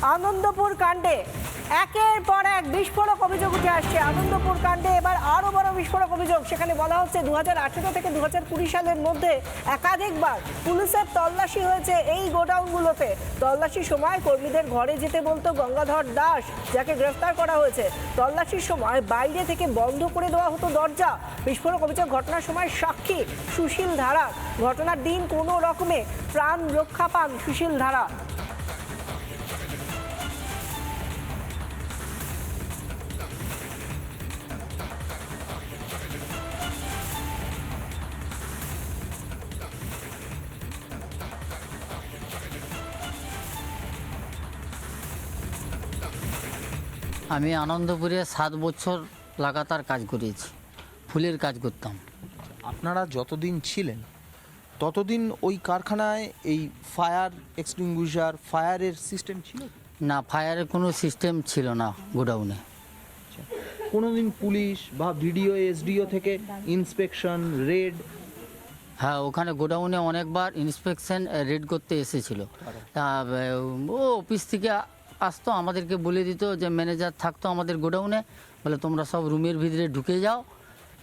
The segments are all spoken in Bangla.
আনন্দপুর কাণ্ডে একের পর এক বিস্ফোরক অভিযোগ উঠে আসছে। আনন্দপুর কাণ্ডে এবার আরও বড় বিস্ফোরক অভিযোগ। সেখানে বলা হচ্ছে 2018 থেকে 2020 সালের মধ্যে একাধিকবার পুলিশের তল্লাশি হয়েছে এই গোডাউনগুলোতে। তল্লাশির সময় কর্মীদের ঘরে যেতে বলতো গঙ্গাধর দাস, যাকে গ্রেফতার করা হয়েছে। তল্লাশির সময় বাইরে থেকে বন্ধ করে দেওয়া হতো দরজা। বিস্ফোরক অভিযোগ ঘটনার সময় সাক্ষী সুশীল ধারা। ঘটনার দিন কোনো রকমে প্রাণ রক্ষা পান সুশীল ধারা। আমি আনন্দপুরে 7 বছর লাগাতার কাজ করেছি, ফুলের কাজ করতাম। আপনারা যতদিন ছিলেন ততদিন ওই কারখানায় এই ফায়ার এক্সটিংগুইশার ফায়ারের সিস্টেম ছিল? না, ফায়ারের কোনো সিস্টেম ছিল না গোডাউনে। কোনোদিন পুলিশ বা ভিডিও এসডিও থেকে ইন্সপেকশন রেড? হ্যাঁ, ওখানে গোডাউনে অনেকবার ইন্সপেকশন রেড করতে এসেছিল। ও অফিস থেকে আসতো, আমাদেরকে বলে দিত যে ম্যানেজার থাকতো আমাদের গোডাউনে, বলে তোমরা সব রুমের ভিতরে ঢুকে যাও,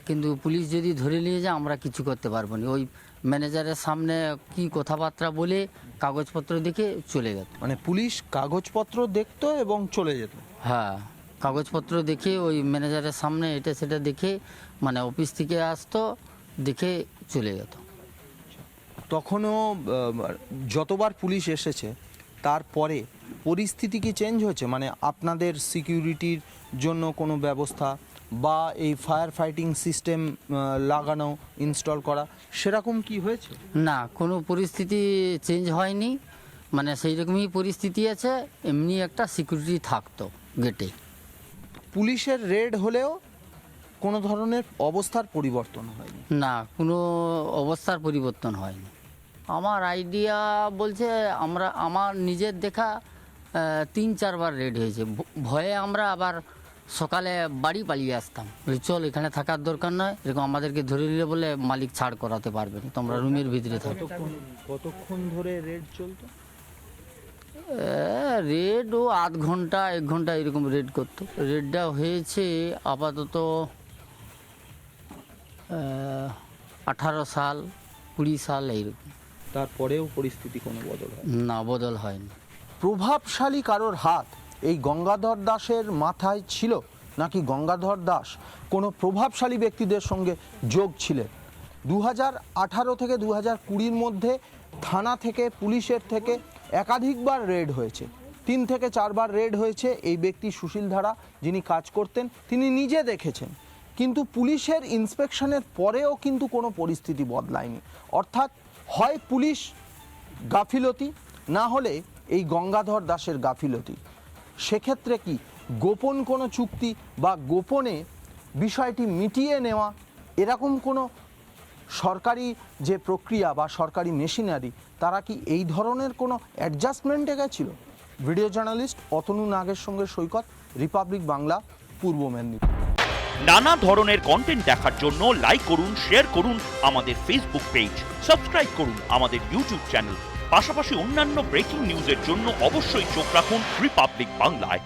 কিন্তু পুলিশ যদি ধরে নিয়ে যায় আমরা কিছু করতে পারবো না। ওই ম্যানেজারের সামনে কি কথাবার্তা বলে কাগজপত্র দেখে চলে যেত। মানে পুলিশ কাগজপত্র দেখতো এবং চলে যেত? হ্যাঁ, কাগজপত্র দেখে ওই ম্যানেজারের সামনে এটা সেটা দেখে, মানে অফিস থেকে আসতো, দেখে চলে যেত। তখনও যতবার পুলিশ এসেছে তারপরে পরিস্থিতি কি চেঞ্জ হয়েছে? মানে আপনাদের সিকিউরিটির জন্য কোনো ব্যবস্থা বা এই ফায়ার ফাইটিং সিস্টেম লাগানো ইনস্টল করা সেরকম কি হয়েছে? না, কোনো পরিস্থিতি চেঞ্জ হয়নি, মানে সেই রকমই পরিস্থিতি আছে। এমনি একটা সিকিউরিটি থাকতো গেটে। পুলিশের রেড হলেও কোনো ধরনের অবস্থার পরিবর্তন হয়নি? না, কোনো অবস্থার পরিবর্তন হয়নি। আমার আইডিয়া বলছে আমার নিজের দেখা 3-4 বার রেড হয়েছে। ভয়ে আমরা আবার সকালে বাড়ি পালিয়ে আসতাম, বলি চল এখানে থাকার দরকার নয়, এরকম আমাদেরকে ধরে নিলে বলে মালিক ছাড় করাতে পারবে না, তোমরা রুমের ভিতরে থাকো। কতক্ষণ ধরে রেড চলতো? রেড ও আধ ঘন্টা 1 ঘন্টা এরকম রেড করতো। রেডটা হয়েছে আপাতত 18 সাল 20 সাল এইরকম। তারপরেও পরিস্থিতি কোনো বদল হয় না, বদল হয়নি। প্রভাবশালী কারোর হাত এই গঙ্গাধর দাসের মাথায় ছিল, নাকি গঙ্গাধর দাস কোনো প্রভাবশালী ব্যক্তিদের সঙ্গে যোগ ছিলেন? 2018 থেকে 2020 মধ্যে থানা থেকে পুলিশের থেকে একাধিকবার রেড হয়েছে। 3 থেকে 4 বার রেড হয়েছে। এই ব্যক্তি সুশীল ধারা, যিনি কাজ করতেন, তিনি নিজে দেখেছেন। কিন্তু পুলিশের ইন্সপেকশনের পরেও কিন্তু কোনো পরিস্থিতি বদলায়নি। অর্থাৎ হয় পুলিশ গাফিলতি, না হলে এই গঙ্গাধর দাসের গাফিলতি। সেক্ষেত্রে কি গোপন কোনো চুক্তি বা গোপনে বিষয়টি মিটিয়ে নেওয়া, এরকম কোনো সরকারি যে প্রক্রিয়া বা সরকারি মেশিনারি, তারা কি এই ধরনের কোনো অ্যাডজাস্টমেন্টে গেছিল? ভিডিও জার্নালিস্ট অতনু নাগের সঙ্গে সৈকত, রিপাবলিক বাংলা, পূর্ব মেদিনীপুর। নানা ধরনের কন্টেন্ট দেখার জন্য লাইক করুন, শেয়ার করুন আমাদের ফেসবুক পেজ, সাবস্ক্রাইব করুন আমাদের ইউটিউব চ্যানেল। পাশাপাশি অন্যান্য ব্রেকিং নিউজের জন্য অবশ্যই চোখ রাখুন রিপাবলিক বাংলায়।